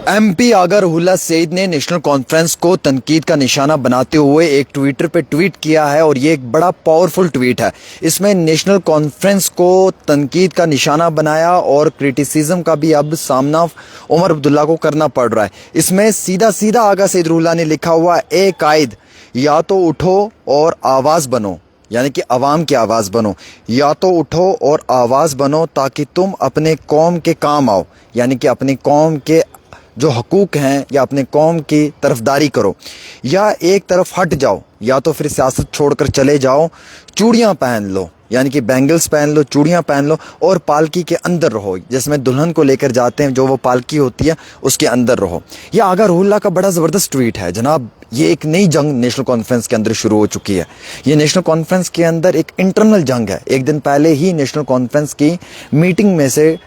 MP आगा Ruhollah Saeed ने national conference को तनकीद का निशाना बनाते हुए एक ट्विटर पे ट्वीट किया है और ये एक बड़ा पावरफुल ट्वीट है। इसमें नेशनल कॉन्फ्रेंस को तनकीद का निशाना बनाया और क्रिटिसिज्म का भी अब सामना उमर अब्दुल्ला को करना पड़ रहा है। इसमें सीधा सीधा आगा सईद रुहुल्लाह ने लिखा हुआ, ए कायद या तो उठो और आवाज़ बनो, यानी कि अवाम की आवाज़ बनो, या तो उठो और आवाज़ बनो ताकि तुम अपने कौम के काम आओ, यानी कि अपनी कौम के जो हकूक़ हैं या अपने कौम की तरफदारी करो, या एक तरफ हट जाओ, या तो फिर सियासत छोड़कर चले जाओ, चूड़ियाँ पहन लो, यानी कि बैंगल्स पहन लो, चूड़ियाँ पहन लो और पालकी के अंदर रहो, जिसमें दुल्हन को लेकर जाते हैं जो वो पालकी होती है उसके अंदर रहो। यह आगा रुहुल्लाह का बड़ा ज़बरदस्त ट्वीट है जनाब। ये एक नई जंग नेशनल कॉन्फ्रेंस के अंदर शुरू हो चुकी है। ये नेशनल कॉन्फ्रेंस के अंदर एक इंटरनल जंग है। एक दिन पहले ही नेशनल कॉन्फ्रेंस की मीटिंग में से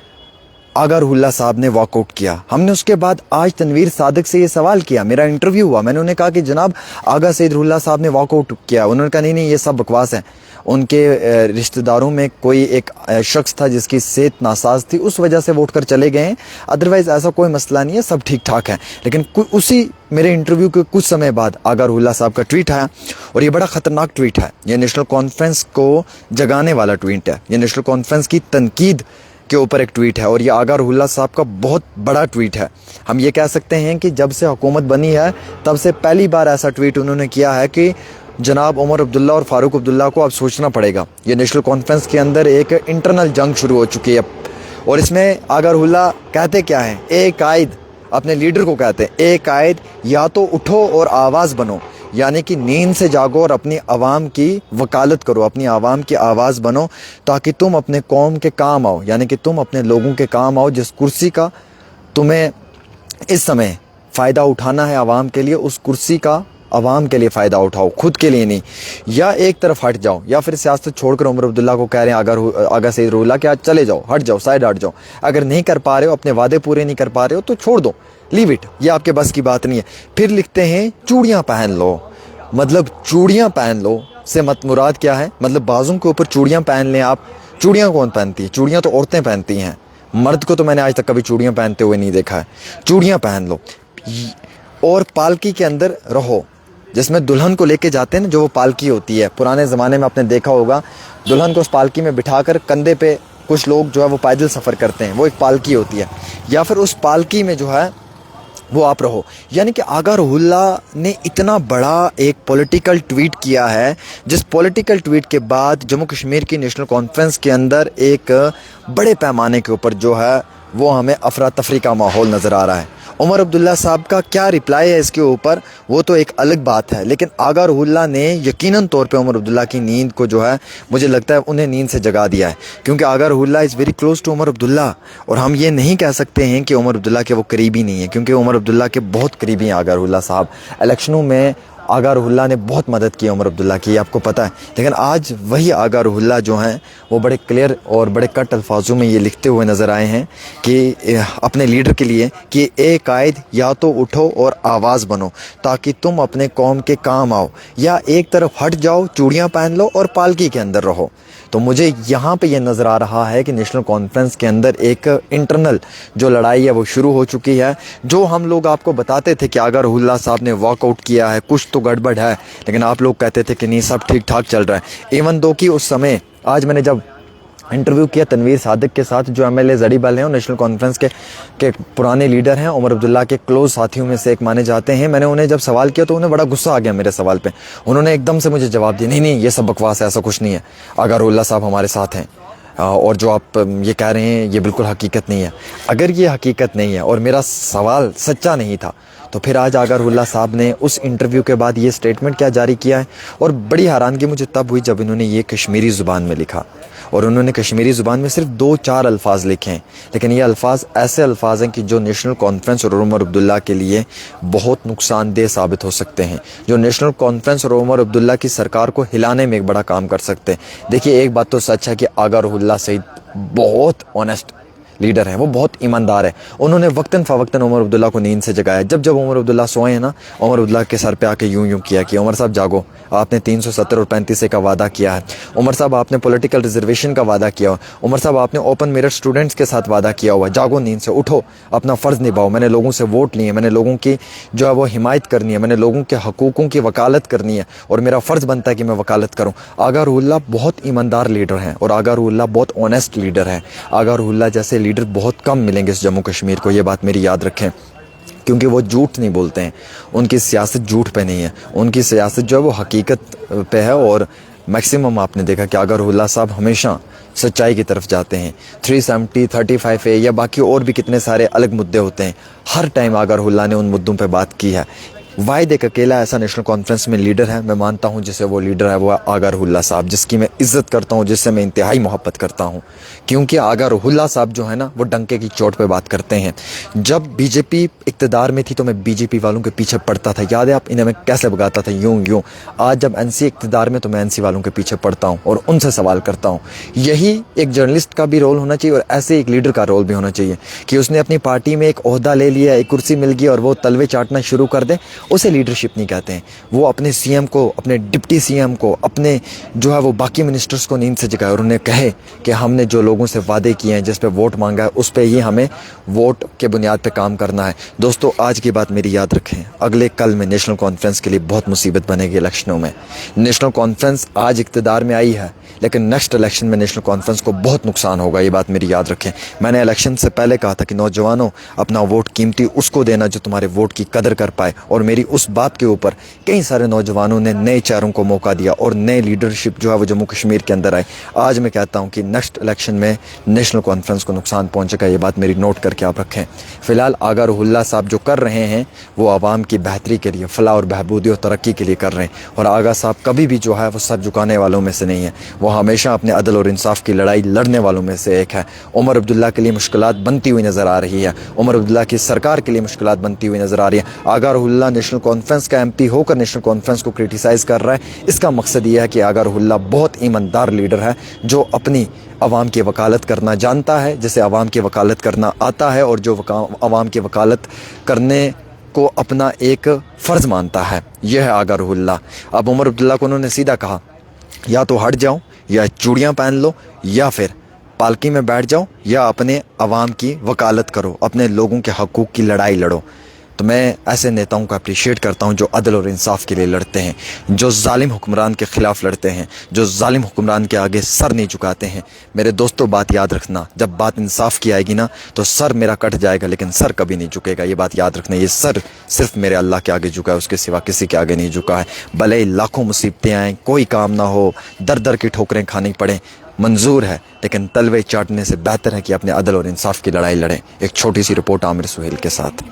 आगा रुहुल्लाह साहब ने वॉकआउट किया। हमने उसके बाद आज तनवीर सादिक से ये सवाल किया, मेरा इंटरव्यू हुआ, मैंने उन्हें कहा कि जनाब आगा सईद रुहुल्लाह साहब ने वॉकआउट किया। उन्होंने कहा नहीं ये सब बकवास है, उनके रिश्तेदारों में कोई एक शख्स था जिसकी सेहत नासाज थी, उस वजह से वोट कर चले गए हैं, अदरवाइज़ ऐसा कोई मसला नहीं है, सब ठीक ठाक है। लेकिन उसी मेरे इंटरव्यू के कुछ समय बाद आगा रुहुल्लाह साहब का ट्वीट आया और ये बड़ा ख़तरनाक ट्वीट है। ये नेशनल कॉन्फ्रेंस को जगाने वाला ट्वीट है। ये नेशनल कॉन्फ्रेंस की तनकीद के ऊपर एक ट्वीट है और ये आगा रुहुल्लाह साहब का बहुत बड़ा ट्वीट है। हम ये कह सकते हैं कि जब से हुकूमत बनी है तब से पहली बार ऐसा ट्वीट उन्होंने किया है कि जनाब उमर अब्दुल्ला और फारूक अब्दुल्ला को अब सोचना पड़ेगा। ये नेशनल कॉन्फ्रेंस के अंदर एक इंटरनल जंग शुरू हो चुकी है और इसमें आगा रुहुल्लाह कहते क्या हैं, ए कायद, अपने लीडर को कहते हैं, ए कायद या तो उठो और आवाज़ बनो, यानी कि नींद से जागो और अपनी आवाम की वकालत करो, अपनी आवाम की आवाज़ बनो ताकि तुम अपने कौम के काम आओ, यानी कि तुम अपने लोगों के काम आओ। जिस कुर्सी का तुम्हें इस समय फ़ायदा उठाना है आवाम के लिए, उस कुर्सी का आवाम के लिए फ़ायदा उठाओ, खुद के लिए नहीं। या एक तरफ हट जाओ या फिर सियासत छोड़कर उमर अब्दुल्ला को कह रहे हैं आगा सईद रुहुल्लाह कि आज चले जाओ, हट जाओ, साइड हट जाओ। अगर नहीं कर पा रहे हो, अपने वादे पूरे नहीं कर पा रहे हो तो छोड़ दो, लीव इट, ये आपके बस की बात नहीं है। फिर लिखते हैं चूड़ियाँ पहन लो, मतलब चूड़ियाँ पहन लो से मत मुराद क्या है? मतलब बाजू के ऊपर चूड़ियाँ पहन लें आप। चूड़ियाँ कौन पहनती है? चूड़ियाँ तो औरतें पहनती हैं, मर्द को तो मैंने आज तक कभी चूड़ियाँ पहनते हुए नहीं देखा है। चूड़ियाँ पहन लो और पालकी के अंदर रहो, जिसमें दुल्हन को लेके जाते हैं ना, जो वो पालकी होती है। पुराने ज़माने में आपने देखा होगा, दुल्हन को उस पालकी में बिठाकर कंधे पे कुछ लोग जो है वो पैदल सफ़र करते हैं, वो एक पालकी होती है। या फिर उस पालकी में जो है वो आप रहो। यानी कि आगा रुहुल्लाह ने इतना बड़ा एक पॉलिटिकल ट्वीट किया है, जिस पॉलिटिकल ट्वीट के बाद जम्मू कश्मीर की नेशनल कॉन्फ्रेंस के अंदर एक बड़े पैमाने के ऊपर जो है वो हमें अफरा तफरी का माहौल नज़र आ रहा है। उमर अब्दुल्ला साहब का क्या रिप्लाई है इसके ऊपर, वो तो एक अलग बात है, लेकिन आगा रुहुल्लाह ने यकीनन तौर पे उमर अब्दुल्ला की नींद को जो है मुझे लगता है उन्हें नींद से जगा दिया है, क्योंकि Agha Ruhullah is very close to Omar Abdullah. और हम ये नहीं कह सकते हैं कि उमर अब्दुल्ला के वो करीबी नहीं है, क्योंकि उमर अब्दुल्ला के बहुत करीबी हैं आगा रुहुल्लाह साहब। इलेक्शनों में आगा रुहुल्लाह ने बहुत मदद की उमर अब्दुल्ला की, आपको पता है। लेकिन आज वही आगा रुहुल्लाह जो हैं वो बड़े क्लियर और बड़े कट अल्फाजों में ये लिखते हुए नज़र आए हैं कि अपने लीडर के लिए कि ए कायद या तो उठो और आवाज़ बनो ताकि तुम अपने कौम के काम आओ, या एक तरफ हट जाओ, चूड़ियाँ पहन लो और पालकी के अंदर रहो। तो मुझे यहाँ पे ये नज़र आ रहा है कि नेशनल कॉन्फ्रेंस के अंदर एक इंटरनल जो लड़ाई है वो शुरू हो चुकी है। जो हम लोग आपको बताते थे कि आगा रुहुल्लाह साहब ने वॉकआउट किया है, कुछ तो गड़बड़ है, लेकिन आप लोग कहते थे कि नहीं सब ठीक ठाक चल रहा है। इवन दो कि उस समय आज मैंने जब इंटरव्यू किया तनवीर सादिक के साथ, जो MLA जड़ीबल हैं और नेशनल कॉन्फ्रेंस के पुराने लीडर हैं, उमर अब्दुल्ला के क्लोज साथियों में से एक माने जाते हैं। मैंने उन्हें जब सवाल किया तो उन्हें बड़ा गुस्सा आ गया मेरे सवाल पे। उन्होंने एकदम से मुझे जवाब दिया, नहीं ये सब बकवास है, ऐसा कुछ नहीं है, आगा रुहुल्लाह साहब हमारे साथ हैं और जो आप ये कह रहे हैं ये बिल्कुल हकीकत नहीं है। अगर ये हकीकत नहीं है और मेरा सवाल सच्चा नहीं था तो फिर आज आगा रुहुल्लाह साहब ने उस इंटरव्यू के बाद ये स्टेटमेंट क्या जारी किया है। और बड़ी हैरानगी मुझे तब हुई जब इन्होंने ये कश्मीरी ज़ुबान में लिखा, और उन्होंने कश्मीरी ज़ुबान में सिर्फ 2-4 अल्फाज लिखे हैं, लेकिन ये अल्फाज ऐसे अल्फाज हैं कि जो नेशनल कॉन्फ्रेंस और उमर अब्दुल्ला के लिए बहुत नुकसानदेह साबित हो सकते हैं, जो नेशनल कॉन्फ्रेंस और उमर अब्दुल्ला की सरकार को हिलाने में एक बड़ा काम कर सकते हैं। देखिए एक बात तो सच है कि आगा रुहुल्लाह सईद बहुत ऑनेस्ट لیڈر ہیں, وہ بہت ایماندار ہے. انہوں نے وقتاً فوقتاً عمر عبداللہ کو نیند سے جگایا. جب عمر عبداللہ سوئے ہیں نا, عمر عبداللہ کے سر پہ آ کے یوں کیا کہ عمر صاحب جاگو, آپ نے 370 اور 35 کا وعدہ کیا ہے. عمر صاحب آپ نے پولیٹیکل ریزرویشن کا وعدہ کیا ہوا. عمر صاحب آپ نے اوپن میرٹ اسٹوڈنٹس کے ساتھ وعدہ کیا ہوا. جاگو نیند سے, اٹھو, اپنا فرض نبھاؤ. میں نے لوگوں سے ووٹ لیے, میں نے لوگوں کی جو ہے وہ حمایت کرنی ہے, میں نے لوگوں کے حقوقوں کی وکالت کرنی ہے, اور میرا فرض بنتا ہے کہ میں وکالت کروں. آغا روح اللہ بہت ایماندار لیڈر ہیں, اور آغا روح اللہ بہت آنیسٹ لیڈر ہیں. آغا روح اللہ جیسے لیڈر بہت کم ملیں گے اس جموں کشمیر کو, یہ بات میری یاد رکھیں, کیونکہ وہ جھوٹ نہیں بولتے ہیں. ان کی سیاست جھوٹ پہ نہیں ہے, ان کی سیاست جو ہے وہ حقیقت پہ ہے. اور میکسیمم آپ نے دیکھا کہ آغا روح اللہ صاحب ہمیشہ سچائی کی طرف جاتے ہیں. 370 35A یا باقی اور بھی کتنے سارے الگ مدعے ہوتے ہیں, ہر ٹائم آغا روح اللہ نے ان مدعوں پہ بات کی ہے. واحد ایک اکیلا ایسا نیشنل کانفرنس میں لیڈر ہے, میں مانتا ہوں جسے وہ لیڈر ہے وہ آغا روح اللہ صاحب, جس کی میں عزت کرتا ہوں, جس سے میں انتہائی محبت کرتا ہوں. کیونکہ آغا روح اللہ صاحب جو ہے نا وہ ڈنکے کی چوٹ پہ بات کرتے ہیں. جب بی جے پی اقتدار میں تھی تو میں بی جے پی والوں کے پیچھے پڑتا تھا, یاد ہے آپ, انہیں میں کیسے بگاتا تھا, یوں. آج جب این سی اقتدار میں تو میں این سی والوں کے پیچھے پڑتا ہوں اور ان سے سوال کرتا ہوں. یہی ایک جرنلسٹ کا بھی رول ہونا چاہیے, اور ایسے ایک لیڈر کا رول بھی ہونا چاہیے کہ اس نے اپنی پارٹی میں ایک عہدہ لے لیا, ایک کرسی مل گئی اور وہ تلوے چاٹنا شروع کر دے, اسے لیڈرشپ نہیں کہتے ہیں. وہ اپنے سی ایم کو, اپنے ڈپٹی سی ایم کو, اپنے جو ہے وہ باقی منسٹرز کو نیند سے جگائے اور انہیں کہے کہ ہم نے جو لوگوں سے وعدے کیے ہیں, جس پہ ووٹ مانگا ہے, اس پہ ہی ہمیں ووٹ کے بنیاد پہ کام کرنا ہے. دوستو آج کی بات میری یاد رکھیں, اگلے کل میں نیشنل کانفرنس کے لیے بہت مصیبت بنے گی الیکشنوں میں. نیشنل کانفرنس آج اقتدار میں آئی ہے, لیکن نیکسٹ الیکشن میں نیشنل کانفرنس کو بہت نقصان ہوگا, یہ بات میری یاد رکھیں. میں نے الیکشن سے پہلے کہا تھا کہ نوجوانوں, اپنا ووٹ قیمتی اس کو دینا جو تمہارے ووٹ کی قدر کر پائے, اور میری اس بات کے اوپر کئی سارے نوجوانوں نے نئے چہروں کو موقع دیا اور نئے لیڈرشپ جو ہے وہ جموں کشمیر کے اندر آئے. آج میں کہتا ہوں کہ نیکسٹ الیکشن میں نیشنل کانفرنس کو نقصان پہنچے گا, یہ بات میری نوٹ کر کے آپ رکھیں. فی الحال آغا روح اللہ صاحب جو کر رہے ہیں وہ عوام کی بہتری کے لیے, فلاح اور بہبودی اور ترقی کے لیے کر رہے ہیں. اور آغا صاحب کبھی بھی جو ہے وہ سر جھکانے والوں میں سے نہیں ہے, وہ ہمیشہ اپنے عدل اور انصاف کی لڑائی لڑنے والوں میں سے ایک ہے. عمر عبداللہ کے لیے مشکلات بنتی ہوئی نظر آ رہی ہے, عمر عبداللہ کی سرکار کے لیے مشکلات بنتی ہوئی نظر آ رہی ہے. آغا روح اللہ نیشنل کانفرنس کا ایم پی ہو کر نیشنل کانفرنس کو کرٹیسائز کر رہا ہے. اس کا مقصد یہ ہے کہ آغا روح اللہ بہت ایماندار لیڈر ہے, جو اپنی عوام کی وکالت کرنا جانتا ہے, جسے عوام کی وکالت کرنا آتا ہے, اور جو عوام کی وکالت کرنے کو اپنا ایک فرض مانتا ہے. یہ ہے آغا روح اللہ. اب عمر عبداللہ کو انہوں نے سیدھا کہا, یا تو ہٹ جاؤ, یا چوڑیاں پہن لو, یا پھر پالکی میں بیٹھ جاؤ, یا اپنے عوام کی وکالت کرو, اپنے لوگوں کے حقوق کی لڑائی لڑو. تو میں ایسے نیتاؤں کو اپریشیٹ کرتا ہوں جو عدل اور انصاف کے لیے لڑتے ہیں, جو ظالم حکمران کے خلاف لڑتے ہیں, جو ظالم حکمران کے آگے سر نہیں جھکاتے ہیں. میرے دوستو بات یاد رکھنا, جب بات انصاف کی آئے گی نا تو سر میرا کٹ جائے گا, لیکن سر کبھی نہیں جھکے گا, یہ بات یاد رکھنا. یہ سر صرف میرے اللہ کے آگے جھکا ہے, اس کے سوا کسی کے آگے نہیں جھکا ہے. بھلے لاکھوں مصیبتیں آئیں, کوئی کام نہ ہو, در در کی ٹھوکریں کھانی پڑیں, منظور ہے, لیکن تلوے چاٹنے سے بہتر ہے کہ اپنے عدل اور انصاف کی لڑائی لڑیں. ایک چھوٹی سی رپورٹ عامر سہیل کے ساتھ.